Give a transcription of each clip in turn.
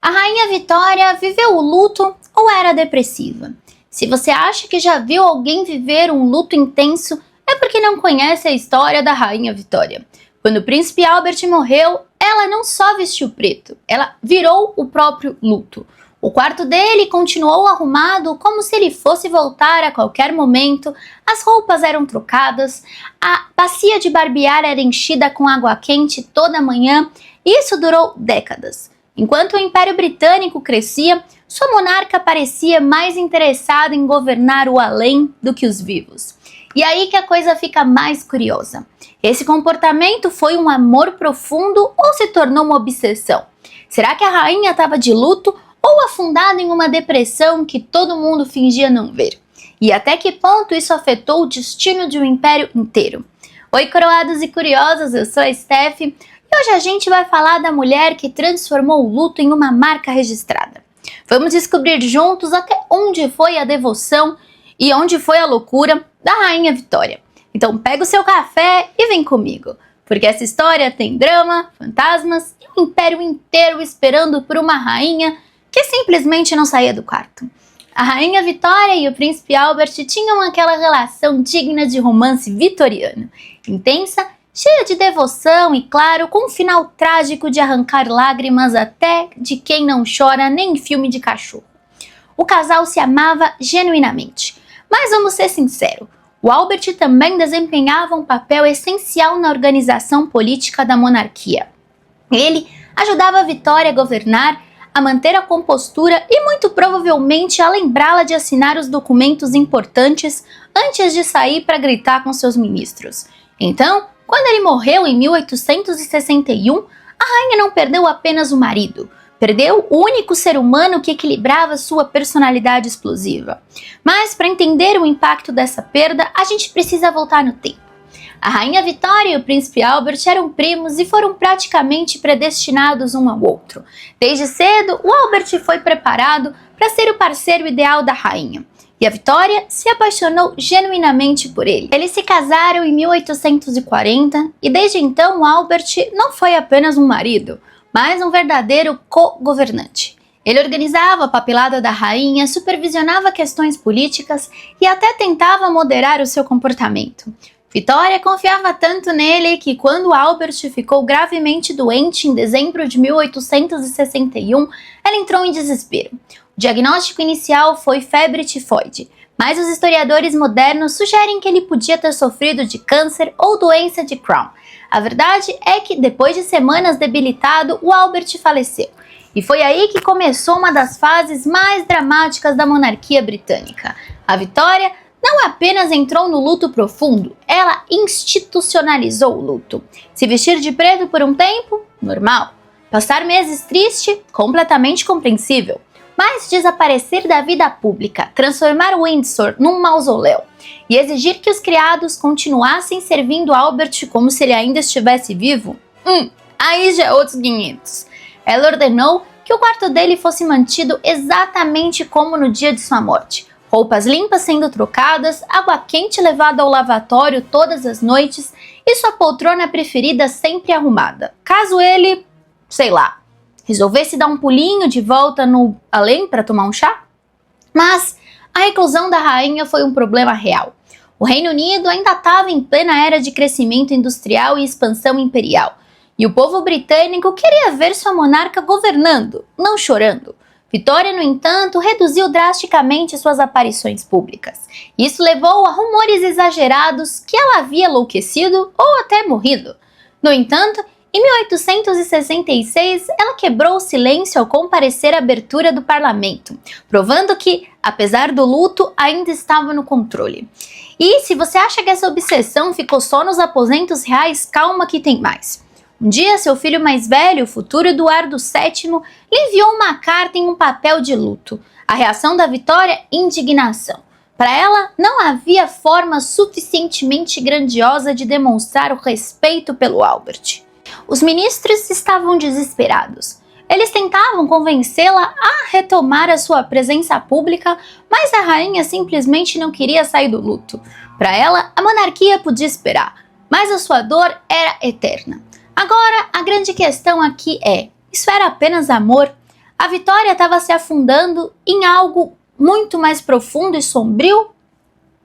A Rainha Vitória viveu o luto ou era depressiva? Se você acha que já viu alguém viver um luto intenso, é porque não conhece a história da Rainha Vitória. Quando o príncipe Albert morreu, ela não só vestiu preto, ela virou o próprio luto. O quarto dele continuou arrumado como se ele fosse voltar a qualquer momento, as roupas eram trocadas, a bacia de barbear era enchida com água quente toda manhã, e isso durou décadas. Enquanto o Império Britânico crescia, sua monarca parecia mais interessada em governar o além do que os vivos. E aí que a coisa fica mais curiosa. Esse comportamento foi um amor profundo ou se tornou uma obsessão? Será que a rainha estava de luto ou afundada em uma depressão que todo mundo fingia não ver? E até que ponto isso afetou o destino de um império inteiro? Oi, coroados e curiosas, eu sou a Steph e hoje a gente vai falar da mulher que transformou o luto em uma marca registrada. Vamos descobrir juntos até onde foi a devoção e onde foi a loucura da Rainha Vitória. Então pega o seu café e vem comigo, porque essa história tem drama, fantasmas e um império inteiro esperando por uma rainha que simplesmente não saía do quarto. A Rainha Vitória e o príncipe Albert tinham aquela relação digna de romance vitoriano, intensa, cheia de devoção e, claro, com um final trágico de arrancar lágrimas até de quem não chora nem em filme de cachorro. O casal se amava genuinamente, mas vamos ser sinceros, o Albert também desempenhava um papel essencial na organização política da monarquia. Ele ajudava a Vitória a governar, a manter a compostura e muito provavelmente a lembrá-la de assinar os documentos importantes antes de sair para gritar com seus ministros. Então, quando ele morreu em 1861, a rainha não perdeu apenas o marido, perdeu o único ser humano que equilibrava sua personalidade explosiva. Mas para entender o impacto dessa perda, a gente precisa voltar no tempo. A Rainha Vitória e o príncipe Albert eram primos e foram praticamente predestinados um ao outro. Desde cedo, o Albert foi preparado para ser o parceiro ideal da rainha. E a Vitória se apaixonou genuinamente por ele. Eles se casaram em 1840 e desde então o Albert não foi apenas um marido, mas um verdadeiro co-governante. Ele organizava a papelada da rainha, supervisionava questões políticas e até tentava moderar o seu comportamento. Vitória confiava tanto nele que quando Albert ficou gravemente doente em dezembro de 1861, ela entrou em desespero. O diagnóstico inicial foi febre tifoide, mas os historiadores modernos sugerem que ele podia ter sofrido de câncer ou doença de Crohn. A verdade é que, depois de semanas debilitado, o Albert faleceu. E foi aí que começou uma das fases mais dramáticas da monarquia britânica. A Vitória não apenas entrou no luto profundo, ela institucionalizou o luto. Se vestir de preto por um tempo, normal. Passar meses triste, completamente compreensível. Mas desaparecer da vida pública, transformar Windsor num mausoléu e exigir que os criados continuassem servindo Albert como se ele ainda estivesse vivo? Aí já é outros 500. Ela ordenou que o quarto dele fosse mantido exatamente como no dia de sua morte. Roupas limpas sendo trocadas, água quente levada ao lavatório todas as noites e sua poltrona preferida sempre arrumada. Caso ele, sei lá, resolvesse dar um pulinho de volta no além para tomar um chá? Mas a reclusão da rainha foi um problema real. O Reino Unido ainda estava em plena era de crescimento industrial e expansão imperial. E o povo britânico queria ver sua monarca governando, não chorando. Vitória, no entanto, reduziu drasticamente suas aparições públicas. Isso levou a rumores exagerados que ela havia enlouquecido ou até morrido. No entanto, em 1866, ela quebrou o silêncio ao comparecer à abertura do parlamento, provando que, apesar do luto, ainda estava no controle. E se você acha que essa obsessão ficou só nos aposentos reais, calma que tem mais. Um dia, seu filho mais velho, o futuro Eduardo VII, lhe enviou uma carta em um papel de luto. A reação da Vitória? Indignação. Para ela, não havia forma suficientemente grandiosa de demonstrar o respeito pelo Albert. Os ministros estavam desesperados. Eles tentavam convencê-la a retomar a sua presença pública, mas a rainha simplesmente não queria sair do luto. Para ela, a monarquia podia esperar, mas a sua dor era eterna. Agora, a grande questão aqui é, isso era apenas amor? A Vitória estava se afundando em algo muito mais profundo e sombrio?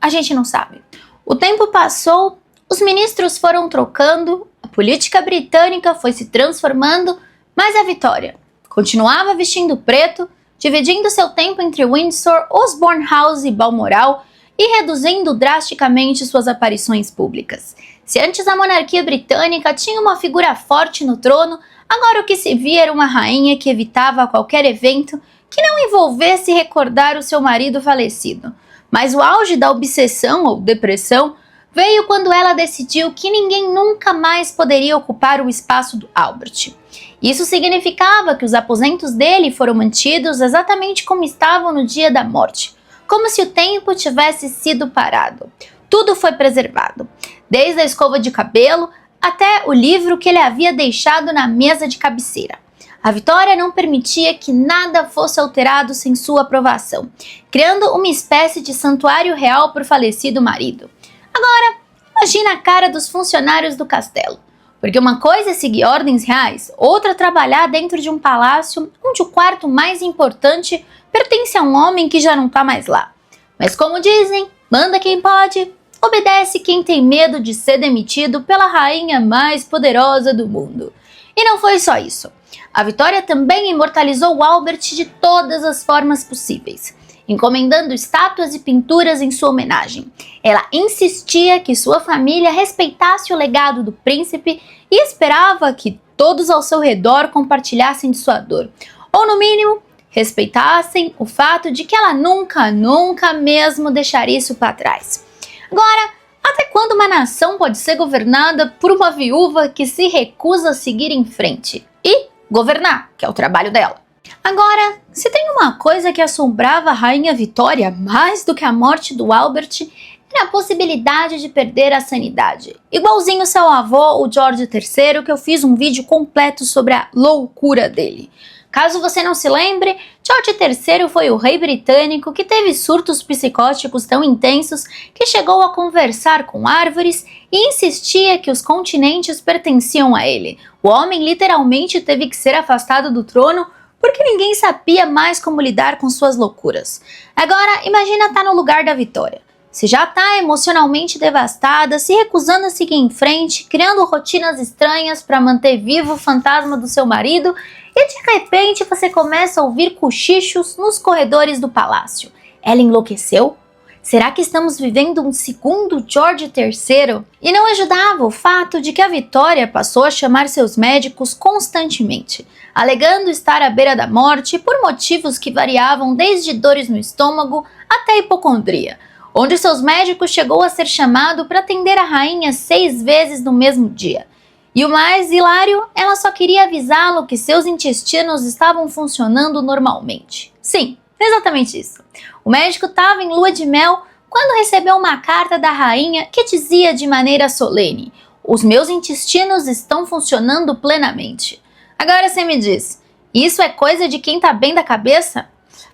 A gente não sabe. O tempo passou, os ministros foram trocando, a política britânica foi se transformando, mas a Vitória continuava vestindo preto, dividindo seu tempo entre Windsor, Osborne House e Balmoral e reduzindo drasticamente suas aparições públicas. Se antes a monarquia britânica tinha uma figura forte no trono, agora o que se via era uma rainha que evitava qualquer evento que não envolvesse recordar o seu marido falecido. Mas o auge da obsessão ou depressão veio quando ela decidiu que ninguém nunca mais poderia ocupar o espaço do Albert. Isso significava que os aposentos dele foram mantidos exatamente como estavam no dia da morte, como se o tempo tivesse sido parado. Tudo foi preservado, desde a escova de cabelo até o livro que ele havia deixado na mesa de cabeceira. A Vitória não permitia que nada fosse alterado sem sua aprovação, criando uma espécie de santuário real para o falecido marido. Agora, imagina a cara dos funcionários do castelo, porque uma coisa é seguir ordens reais, outra trabalhar dentro de um palácio onde o quarto mais importante pertence a um homem que já não está mais lá. Mas como dizem, manda quem pode, obedece quem tem medo de ser demitido pela rainha mais poderosa do mundo. E não foi só isso. A Vitória também imortalizou o Albert de todas as formas possíveis, encomendando estátuas e pinturas em sua homenagem. Ela insistia que sua família respeitasse o legado do príncipe e esperava que todos ao seu redor compartilhassem de sua dor, ou no mínimo, respeitassem o fato de que ela nunca mesmo deixaria isso para trás. Agora, até quando uma nação pode ser governada por uma viúva que se recusa a seguir em frente e governar, que é o trabalho dela? Agora, se tem uma coisa que assombrava a rainha Vitória mais do que a morte do Albert, era a possibilidade de perder a sanidade. Igualzinho seu avô, o George III, que eu fiz um vídeo completo sobre a loucura dele. Caso você não se lembre, George III foi o rei britânico que teve surtos psicóticos tão intensos que chegou a conversar com árvores e insistia que os continentes pertenciam a ele. O homem literalmente teve que ser afastado do trono porque ninguém sabia mais como lidar com suas loucuras. Agora, imagina estar no lugar da Vitória. Se já está emocionalmente devastada, se recusando a seguir em frente, criando rotinas estranhas para manter vivo o fantasma do seu marido, e de repente você começa a ouvir cochichos nos corredores do palácio. Ela enlouqueceu? Será que estamos vivendo um segundo George III? E não ajudava o fato de que a Vitória passou a chamar seus médicos constantemente, alegando estar à beira da morte por motivos que variavam desde dores no estômago até hipocondria, onde seus médicos chegou a ser chamado para atender a rainha 6 vezes no mesmo dia. E o mais hilário, ela só queria avisá-lo que seus intestinos estavam funcionando normalmente. Sim, exatamente isso. O médico estava em lua de mel quando recebeu uma carta da rainha que dizia de maneira solene: "Os meus intestinos estão funcionando plenamente." Agora você me diz, isso é coisa de quem tá bem da cabeça?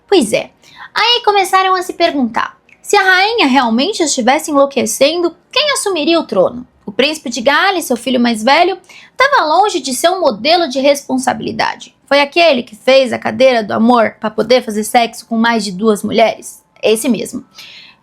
Pois é. Aí começaram a se perguntar, se a rainha realmente estivesse enlouquecendo, quem assumiria o trono? O príncipe de Gales, seu filho mais velho, estava longe de ser um modelo de responsabilidade. Foi aquele que fez a cadeira do amor para poder fazer sexo com mais de 2 mulheres? Esse mesmo.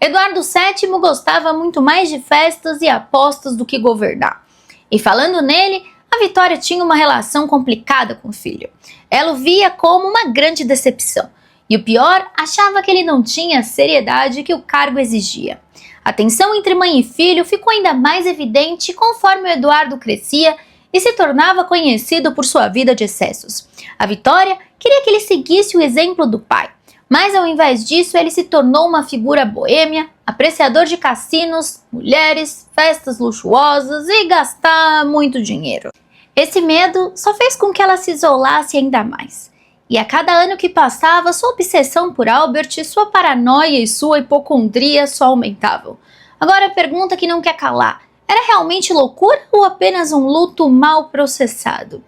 Eduardo VII gostava muito mais de festas e apostas do que governar. E falando nele, a Vitória tinha uma relação complicada com o filho. Ela o via como uma grande decepção. E o pior, achava que ele não tinha a seriedade que o cargo exigia. A tensão entre mãe e filho ficou ainda mais evidente conforme o Eduardo crescia e se tornava conhecido por sua vida de excessos. A Vitória queria que ele seguisse o exemplo do pai, mas ao invés disso ele se tornou uma figura boêmia, apreciador de cassinos, mulheres, festas luxuosas e gastar muito dinheiro. Esse medo só fez com que ela se isolasse ainda mais. E a cada ano que passava, sua obsessão por Albert, sua paranoia e sua hipocondria só aumentavam. Agora a pergunta que não quer calar, era realmente loucura ou apenas um luto mal processado?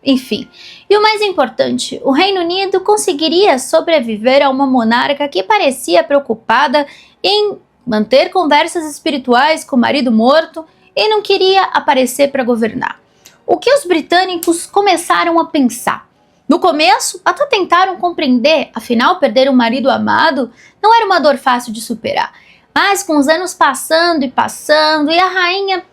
Enfim, e o mais importante, o Reino Unido conseguiria sobreviver a uma monarca que parecia preocupada em manter conversas espirituais com o marido morto e não queria aparecer para governar. O que os britânicos começaram a pensar? No começo, até tentaram compreender, afinal perder um marido amado não era uma dor fácil de superar. Mas com os anos passando e a rainha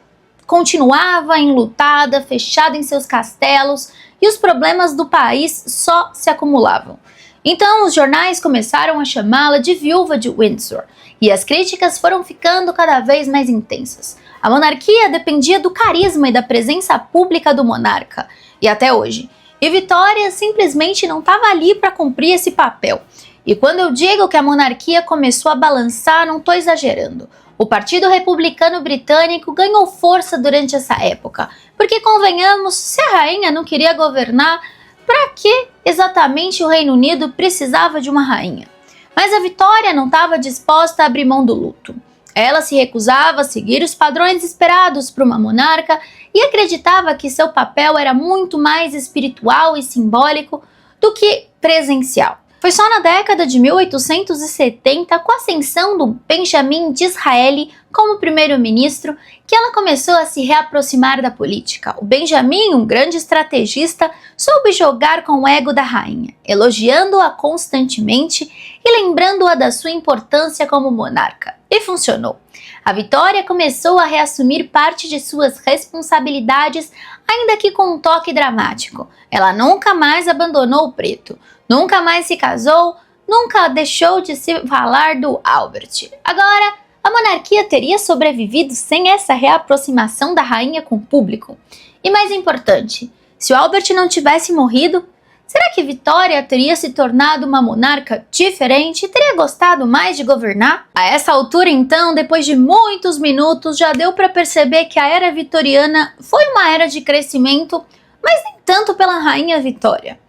continuava enlutada, fechada em seus castelos, e os problemas do país só se acumulavam. Então os jornais começaram a chamá-la de viúva de Windsor, e as críticas foram ficando cada vez mais intensas. A monarquia dependia do carisma e da presença pública do monarca, e até hoje. E Vitória simplesmente não estava ali para cumprir esse papel. E quando eu digo que a monarquia começou a balançar, não estou exagerando. O Partido Republicano Britânico ganhou força durante essa época, porque convenhamos, se a rainha não queria governar, para que exatamente o Reino Unido precisava de uma rainha? Mas a Vitória não estava disposta a abrir mão do luto. Ela se recusava a seguir os padrões esperados por uma monarca e acreditava que seu papel era muito mais espiritual e simbólico do que presencial. Foi só na década de 1870, com a ascensão do Benjamin Disraeli como primeiro-ministro, que ela começou a se reaproximar da política. O Benjamin, um grande estrategista, soube jogar com o ego da rainha, elogiando-a constantemente e lembrando-a da sua importância como monarca. E funcionou. A Vitória começou a reassumir parte de suas responsabilidades, ainda que com um toque dramático. Ela nunca mais abandonou o preto, nunca mais se casou, nunca deixou de se falar do Albert. Agora, a monarquia teria sobrevivido sem essa reaproximação da rainha com o público? E mais importante, se o Albert não tivesse morrido, será que Vitória teria se tornado uma monarca diferente e teria gostado mais de governar? A essa altura, então, depois de muitos minutos, já deu para perceber que a era vitoriana foi uma era de crescimento, mas nem tanto pela rainha Vitória.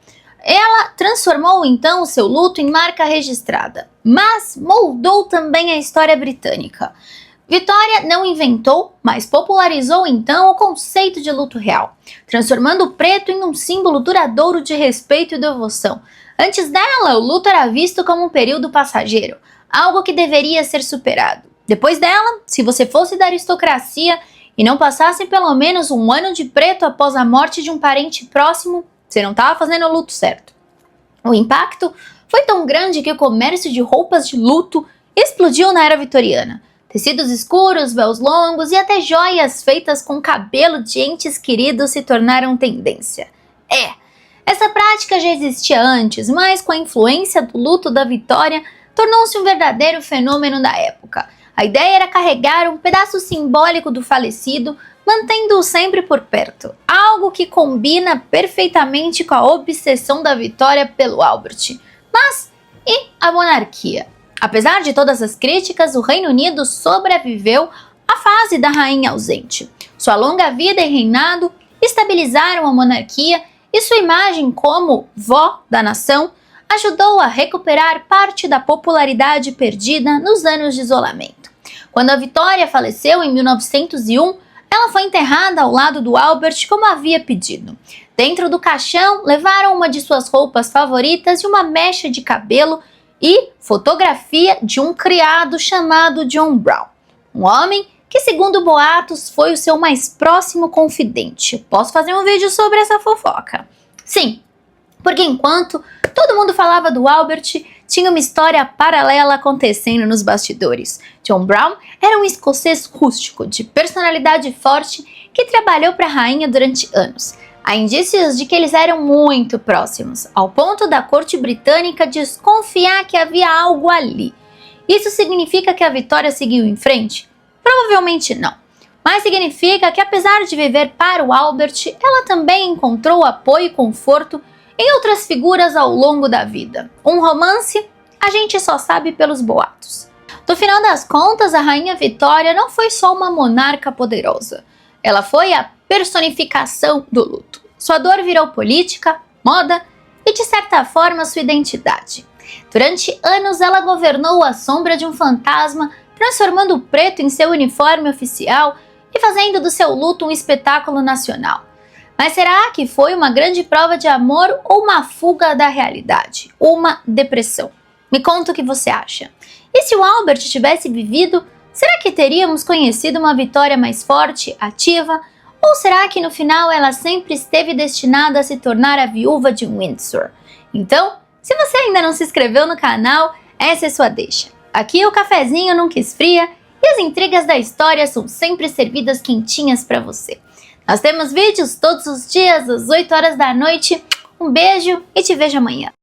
Ela transformou então o seu luto em marca registrada, mas moldou também a história britânica. Vitória não inventou, mas popularizou então o conceito de luto real, transformando o preto em um símbolo duradouro de respeito e devoção. Antes dela, o luto era visto como um período passageiro, algo que deveria ser superado. Depois dela, se você fosse da aristocracia e não passasse pelo menos um ano de preto após a morte de um parente próximo, você não estava fazendo o luto certo. O impacto foi tão grande que o comércio de roupas de luto explodiu na era vitoriana. Tecidos escuros, véus longos e até joias feitas com cabelo de entes queridos se tornaram tendência. Essa prática já existia antes, mas com a influência do luto da Vitória, tornou-se um verdadeiro fenômeno da época. A ideia era carregar um pedaço simbólico do falecido, mantendo-o sempre por perto, algo que combina perfeitamente com a obsessão da Vitória pelo Albert. Mas e a monarquia? Apesar de todas as críticas, o Reino Unido sobreviveu à fase da rainha ausente. Sua longa vida e reinado estabilizaram a monarquia e sua imagem como vó da nação ajudou a recuperar parte da popularidade perdida nos anos de isolamento. Quando a Vitória faleceu em 1901, ela foi enterrada ao lado do Albert como havia pedido. Dentro do caixão, levaram uma de suas roupas favoritas e uma mecha de cabelo e fotografia de um criado chamado John Brown. Um homem que, segundo boatos, foi o seu mais próximo confidente. Posso fazer um vídeo sobre essa fofoca? Sim, porque enquanto todo mundo falava do Albert, tinha uma história paralela acontecendo nos bastidores. John Brown era um escocês rústico, de personalidade forte, que trabalhou para a rainha durante anos. Há indícios de que eles eram muito próximos, ao ponto da corte britânica desconfiar que havia algo ali. Isso significa que a Vitória seguiu em frente? Provavelmente não. Mas significa que, apesar de viver para o Albert, ela também encontrou apoio e conforto em outras figuras ao longo da vida. Um romance? A gente só sabe pelos boatos. No final das contas, a rainha Vitória não foi só uma monarca poderosa. Ela foi a personificação do luto. Sua dor virou política, moda e, de certa forma, sua identidade. Durante anos, ela governou à sombra de um fantasma, transformando o preto em seu uniforme oficial e fazendo do seu luto um espetáculo nacional. Mas será que foi uma grande prova de amor ou uma fuga da realidade? Uma depressão? Me conta o que você acha. E se o Albert tivesse vivido, será que teríamos conhecido uma Vitória mais forte, ativa, Ou será que no final ela sempre esteve destinada a se tornar a viúva de Windsor? Então, se você ainda não se inscreveu no canal, essa é sua deixa. Aqui o cafezinho nunca esfria e as intrigas da história são sempre servidas quentinhas para você. Nós temos vídeos todos os dias às 8 horas da noite. Um beijo e te vejo amanhã.